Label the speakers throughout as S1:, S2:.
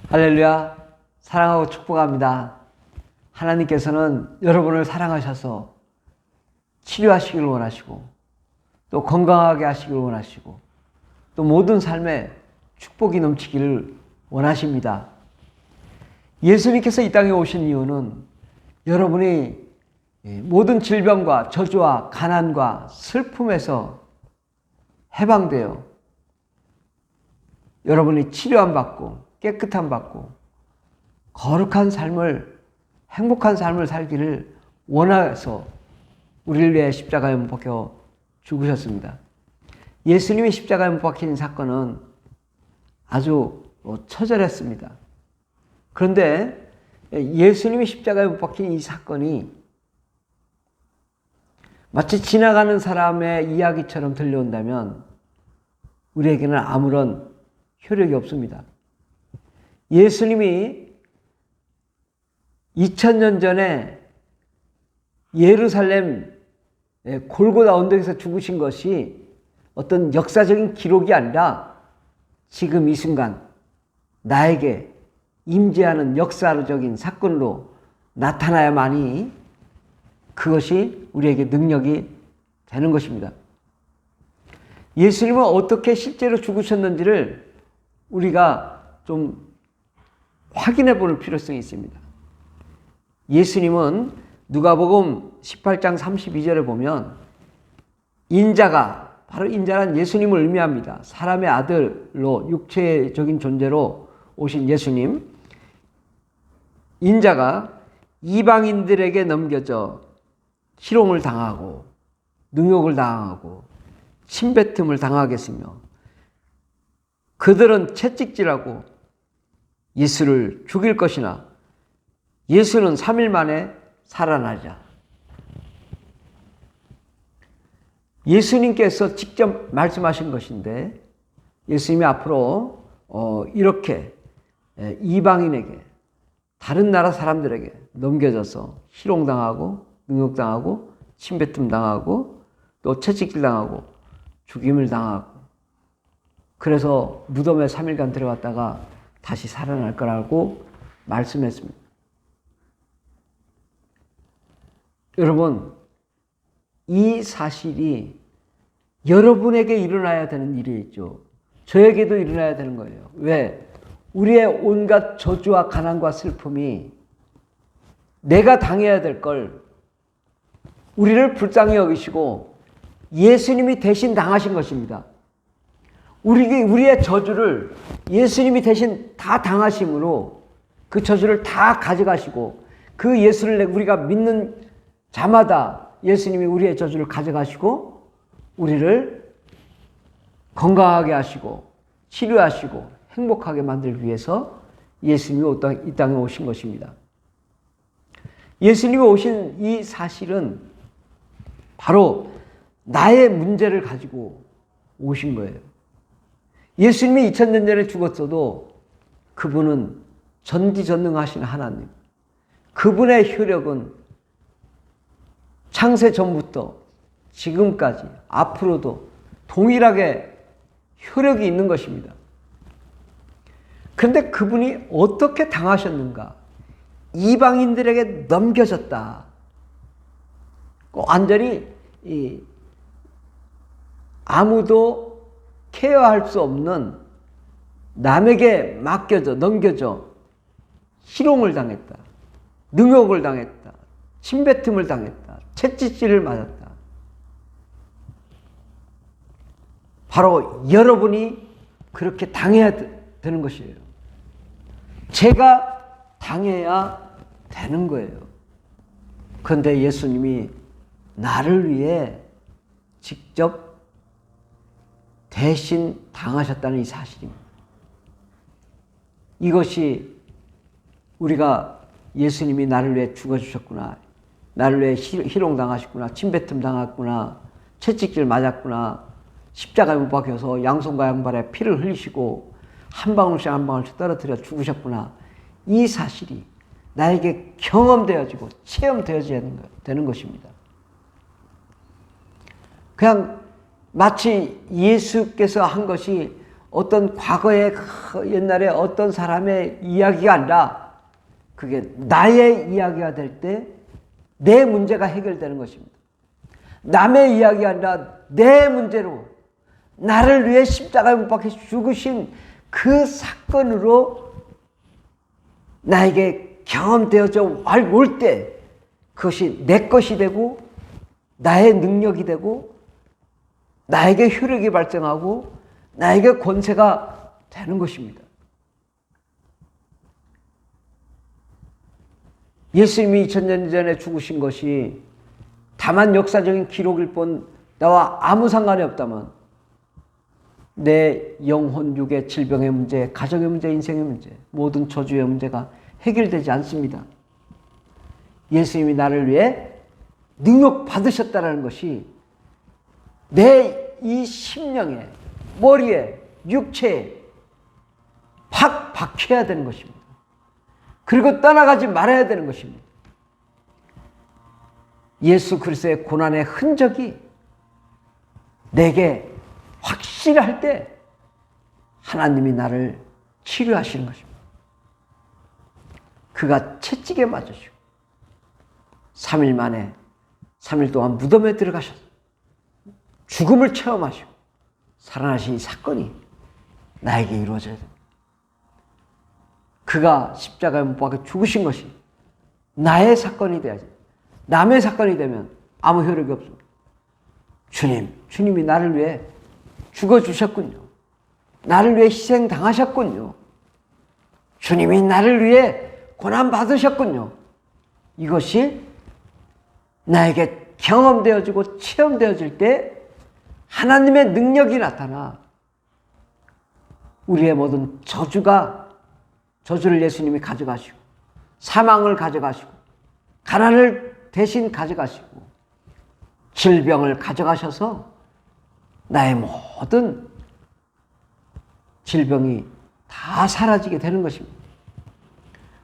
S1: 할렐루야. 사랑하고 축복합니다. 하나님께서는 여러분을 사랑하셔서 치료하시길 원하시고 또 건강하게 하시길 원하시고 또 모든 삶에 축복이 넘치기를 원하십니다. 예수님께서 이 땅에 오신 이유는 여러분이 모든 질병과 저주와 가난과 슬픔에서 해방되어 여러분이 치료함 받고 깨끗함 받고 거룩한 삶을, 행복한 삶을 살기를 원해서 우리를 위해 십자가에 못 박혀 죽으셨습니다. 예수님이 십자가에 못 박힌 사건은 아주 처절했습니다. 그런데 예수님이 십자가에 못 박힌 이 사건이 마치 지나가는 사람의 이야기처럼 들려온다면 우리에게는 아무런 효력이 없습니다. 예수님이 2000년 전에 예루살렘 골고다 언덕에서 죽으신 것이 어떤 역사적인 기록이 아니라 지금 이 순간 나에게 임재하는 역사적인 사건으로 나타나야만이 그것이 우리에게 능력이 되는 것입니다. 예수님은 어떻게 실제로 죽으셨는지를 우리가 좀 확인해 볼 필요성이 있습니다. 예수님은 누가복음 18장 32절에 보면 인자가, 바로 인자란 예수님을 의미합니다. 사람의 아들로 육체적인 존재로 오신 예수님, 인자가 이방인들에게 넘겨져 희롱을 당하고 능욕을 당하고 침뱉음을 당하겠으며 그들은 채찍질하고 예수를 죽일 것이나 예수는 3일 만에 살아나자. 예수님께서 직접 말씀하신 것인데 예수님이 앞으로 이렇게 이방인에게, 다른 나라 사람들에게 넘겨져서 희롱당하고 능욕당하고 침뱉음 당하고 또 채찍질 당하고 죽임을 당하고 그래서 무덤에 3일간 들어갔다가 다시 살아날 거라고 말씀했습니다. 여러분, 이 사실이 여러분에게 일어나야 되는 일이죠. 저에게도 일어나야 되는 거예요. 왜? 우리의 온갖 저주와 가난과 슬픔이 내가 당해야 될 걸 우리를 불쌍히 여기시고 예수님이 대신 당하신 것입니다. 우리의 저주를 예수님이 대신 다 당하심으로 그 저주를 다 가져가시고 그 예수를 우리가 믿는 자마다 예수님이 우리의 저주를 가져가시고 우리를 건강하게 하시고 치료하시고 행복하게 만들기 위해서 예수님이 이 땅에 오신 것입니다. 예수님이 오신 이 사실은 바로 나의 문제를 가지고 오신 거예요. 예수님이 2000년 전에 죽었어도 그분은 전지전능하신 하나님, 그분의 효력은 창세 전부터 지금까지 앞으로도 동일하게 효력이 있는 것입니다. 그런데 그분이 어떻게 당하셨는가? 이방인들에게 넘겨졌다. 완전히 아무도 케어할 수 없는 남에게 맡겨져 넘겨져 희롱을 당했다. 능욕을 당했다. 침뱉음을 당했다. 채찍질을 맞았다. 바로 여러분이 그렇게 당해야 되는 것이에요. 제가 당해야 되는 거예요. 그런데 예수님이 나를 위해 직접 대신 당하셨다는 이 사실입니다. 이것이 우리가 예수님이 나를 위해 죽어주셨구나, 나를 위해 희롱당하셨구나, 침뱉음 당했구나, 채찍질 맞았구나, 십자가에 못 박혀서 양손과 양발에 피를 흘리시고 한 방울씩 한 방울씩 떨어뜨려 죽으셨구나, 이 사실이 나에게 경험되어지고 체험되어져야 되는 것입니다. 그냥 마치 예수께서 한 것이 어떤 과거의 옛날에 어떤 사람의 이야기가 아니라 그게 나의 이야기가 될 때 내 문제가 해결되는 것입니다. 남의 이야기가 아니라 내 문제로 나를 위해 십자가에 못 박혀 죽으신 그 사건으로 나에게 경험되어져 올 때 그것이 내 것이 되고 나의 능력이 되고 나에게 효력이 발생하고 나에게 권세가 되는 것입니다. 예수님이 2000년 전에 죽으신 것이 다만 역사적인 기록일 뿐 나와 아무 상관이 없다면 내 영혼, 육의 질병의 문제, 가정의 문제, 인생의 문제, 모든 저주의 문제가 해결되지 않습니다. 예수님이 나를 위해 능력 받으셨다는 것이 내 이 심령에, 머리에, 육체에 팍 박혀야 되는 것입니다. 그리고 떠나가지 말아야 되는 것입니다. 예수 그리스도의 고난의 흔적이 내게 확실할 때 하나님이 나를 치료하시는 것입니다. 그가 채찍에 맞으시고 3일 만에 3일 동안 무덤에 들어가셔서 죽음을 체험하시고 살아나신 이 사건이 나에게 이루어져야 됩니다. 그가 십자가에 못 박혀 죽으신 것이 나의 사건이 돼야지. 남의 사건이 되면 아무 효력이 없습니다. 주님이 나를 위해 죽어주셨군요. 나를 위해 희생당하셨군요. 주님이 나를 위해 고난받으셨군요. 이것이 나에게 경험되어지고 체험되어질 때 하나님의 능력이 나타나 우리의 모든 저주를 예수님이 가져가시고 사망을 가져가시고 가난을 대신 가져가시고 질병을 가져가셔서 나의 모든 질병이 다 사라지게 되는 것입니다.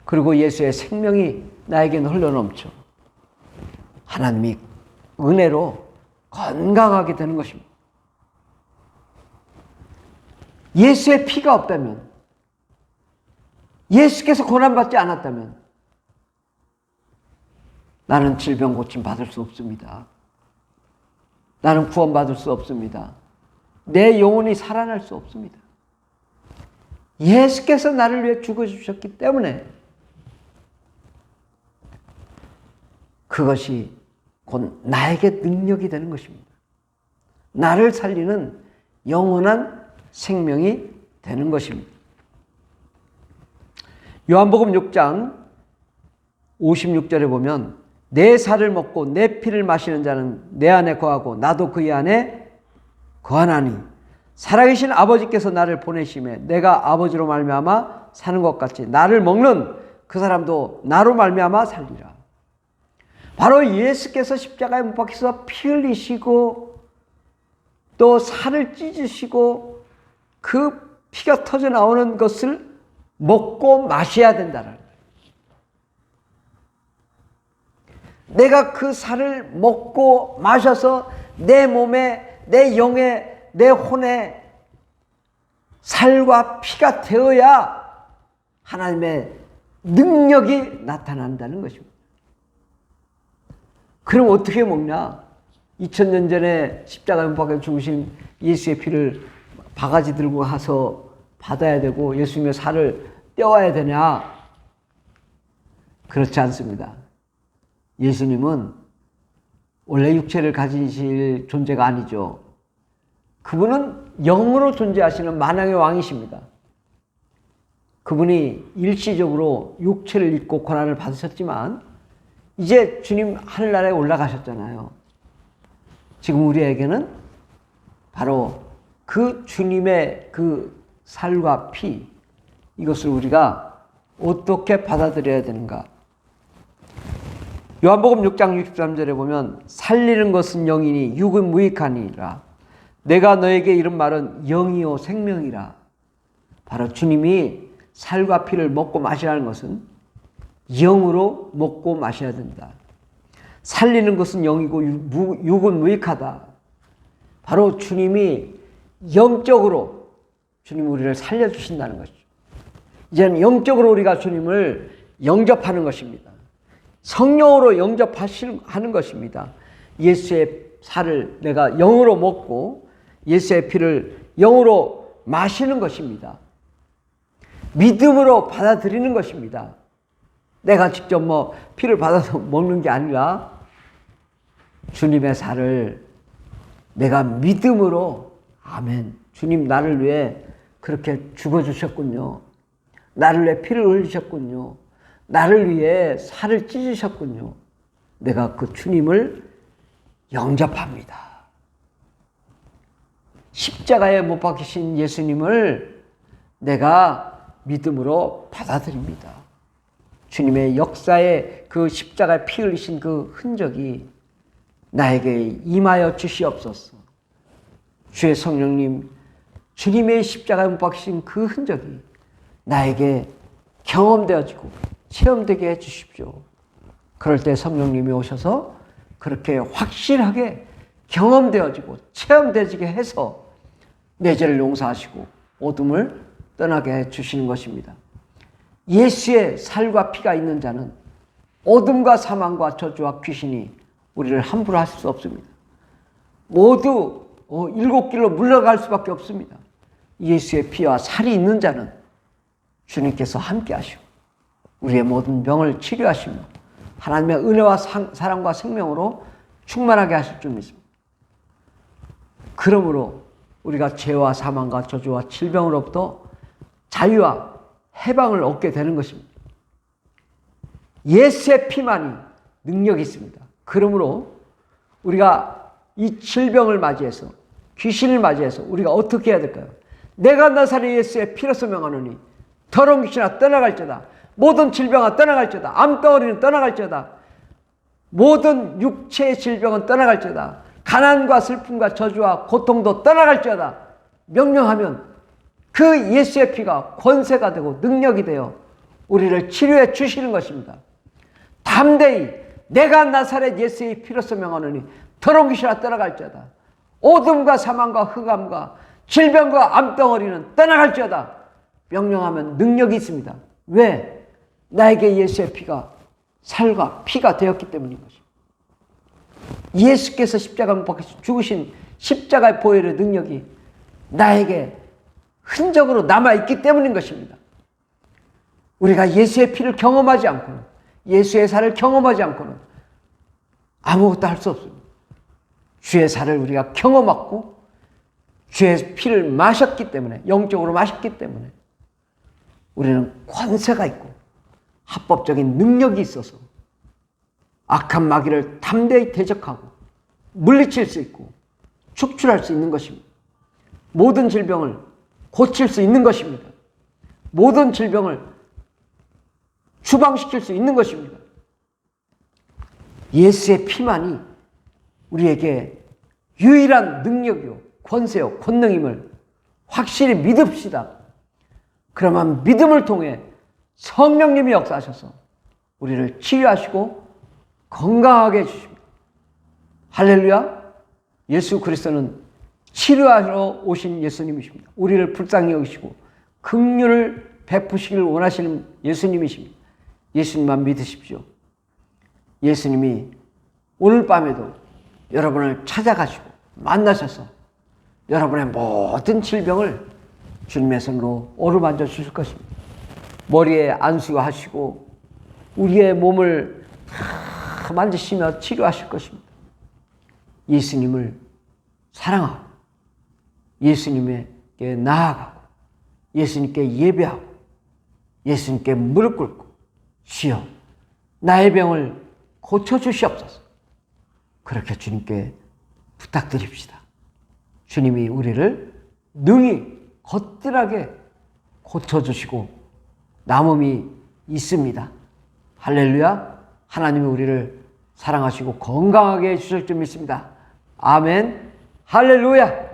S1: 그리고 예수의 생명이 나에게는 흘러넘쳐 하나님이 은혜로 건강하게 되는 것입니다. 예수의 피가 없다면, 예수께서 고난받지 않았다면 나는 질병 고침 받을 수 없습니다. 나는 구원받을 수 없습니다. 내 영혼이 살아날 수 없습니다. 예수께서 나를 위해 죽어주셨기 때문에 그것이 곧 나에게 능력이 되는 것입니다. 나를 살리는 영원한 생명이 되는 것입니다. 요한복음 6장 56절에 보면 내 살을 먹고 내 피를 마시는 자는 내 안에 거하고 나도 그의 안에 거하나니 살아계신 아버지께서 나를 보내심에 내가 아버지로 말미암아 사는 것 같이 나를 먹는 그 사람도 나로 말미암아 살리라. 바로 예수께서 십자가에 못 박혀서 피 흘리시고 또 살을 찢으시고 그 피가 터져 나오는 것을 먹고 마셔야 된다는 거예요. 내가 그 살을 먹고 마셔서 내 몸에, 내 영에, 내 혼에 살과 피가 되어야 하나님의 능력이 나타난다는 것입니다. 그럼 어떻게 먹냐? 2000년 전에 십자가에 못 박혀 죽으신 예수의 피를 바가지 들고 가서 받아야 되고 예수님의 살을 떼와야 되냐? 그렇지 않습니다. 예수님은 원래 육체를 가지실 존재가 아니죠. 그분은 영으로 존재하시는 만왕의 왕이십니다. 그분이 일시적으로 육체를 입고 고난을 받으셨지만 이제 주님 하늘나라에 올라가셨잖아요. 지금 우리에게는 바로 그 주님의 그 살과 피, 이것을 우리가 어떻게 받아들여야 되는가? 요한복음 6장 63절에 보면 살리는 것은 영이니 육은 무익하니라. 내가 너에게 이른 말은 영이요 생명이라. 바로 주님이 살과 피를 먹고 마시라는 것은 영으로 먹고 마셔야 된다. 살리는 것은 영이고 육은 무익하다. 바로 주님이 영적으로 주님 우리를 살려주신다는 것이죠. 이제는 영적으로 우리가 주님을 영접하는 것입니다. 성령으로 영접하는 것입니다. 예수의 살을 내가 영으로 먹고 예수의 피를 영으로 마시는 것입니다. 믿음으로 받아들이는 것입니다. 내가 직접 피를 받아서 먹는 게 아니라 주님의 살을 내가 믿음으로, 아멘, 주님 나를 위해 그렇게 죽어주셨군요. 나를 위해 피를 흘리셨군요. 나를 위해 살을 찢으셨군요. 내가 그 주님을 영접합니다. 십자가에 못 박히신 예수님을 내가 믿음으로 받아들입니다. 주님의 역사에 그 십자가에 피 흘리신 그 흔적이 나에게 임하여 주시옵소서. 주의 성령님, 주님의 십자가에 못 박히신 그 흔적이 나에게 경험되어지고 체험되게 해주십시오. 그럴 때 성령님이 오셔서 그렇게 확실하게 경험되어지고 체험되어지게 해서 내 죄를 용서하시고 어둠을 떠나게 해주시는 것입니다. 예수의 살과 피가 있는 자는 어둠과 사망과 저주와 귀신이 우리를 함부로 하실 수 없습니다. 모두 일곱 길로 물러갈 수밖에 없습니다. 예수의 피와 살이 있는 자는 주님께서 함께 하시고 우리의 모든 병을 치료하시며 하나님의 은혜와 사랑과 생명으로 충만하게 하실 줄 믿습니다. 그러므로 우리가 죄와 사망과 저주와 질병으로부터 자유와 해방을 얻게 되는 것입니다. 예수의 피만이 능력이 있습니다. 그러므로 우리가 이 질병을 맞이해서 귀신을 맞이해서 우리가 어떻게 해야 될까요? 내가 나사렛 예수의 피로서 명하노니 더러운 귀신아 떠나갈지어다. 모든 질병아 떠나갈지어다. 암덩어리는 떠나갈지어다. 모든 육체의 질병은 떠나갈지어다. 가난과 슬픔과 저주와 고통도 떠나갈지어다. 명령하면 그 예수의 피가 권세가 되고 능력이 되어 우리를 치료해 주시는 것입니다. 담대히 내가 나사렛 예수의 피로서 명하노니 더러운 귀신아 떠나갈지어다. 어둠과 사망과 흑암과 질병과 암덩어리는 떠나갈지어다. 명령하면 능력이 있습니다. 왜? 나에게 예수의 피가 살과 피가 되었기 때문인 것입니다. 예수께서 십자가 못 박히셔 죽으신 십자가의 보혈의 능력이 나에게 흔적으로 남아있기 때문인 것입니다. 우리가 예수의 피를 경험하지 않고는, 예수의 살을 경험하지 않고는 아무것도 할 수 없습니다. 주의 살을 우리가 경험하고 주의 피를 마셨기 때문에, 영적으로 마셨기 때문에 우리는 권세가 있고 합법적인 능력이 있어서 악한 마귀를 담대히 대적하고 물리칠 수 있고 축출할 수 있는 것입니다. 모든 질병을 고칠 수 있는 것입니다. 모든 질병을 추방시킬 수 있는 것입니다. 예수의 피만이 우리에게 유일한 능력이요, 권세요, 권능임을 확실히 믿읍시다. 그러면 믿음을 통해 성령님이 역사하셔서 우리를 치유하시고 건강하게 해주십니다. 할렐루야! 예수 그리스도는 치료하러 오신 예수님이십니다. 우리를 불쌍히 여기시고 긍휼을 베푸시기를 원하시는 예수님이십니다. 예수님만 믿으십시오. 예수님이 오늘 밤에도 여러분을 찾아가시고 만나셔서 여러분의 모든 질병을 주님의 손으로 어루만져 주실 것입니다. 머리에 안수하시고 우리의 몸을 다 만지시며 치료하실 것입니다. 예수님을 사랑하고 예수님에게 나아가고 예수님께 예배하고 예수님께 무릎 꿇고 주여 나의 병을 고쳐주시옵소서. 그렇게 주님께 부탁드립시다. 주님이 우리를 능히 거뜬하게 고쳐주시고 남음이 있습니다. 할렐루야. 하나님이 우리를 사랑하시고 건강하게 해주실 줄 믿습니다. 아멘. 할렐루야.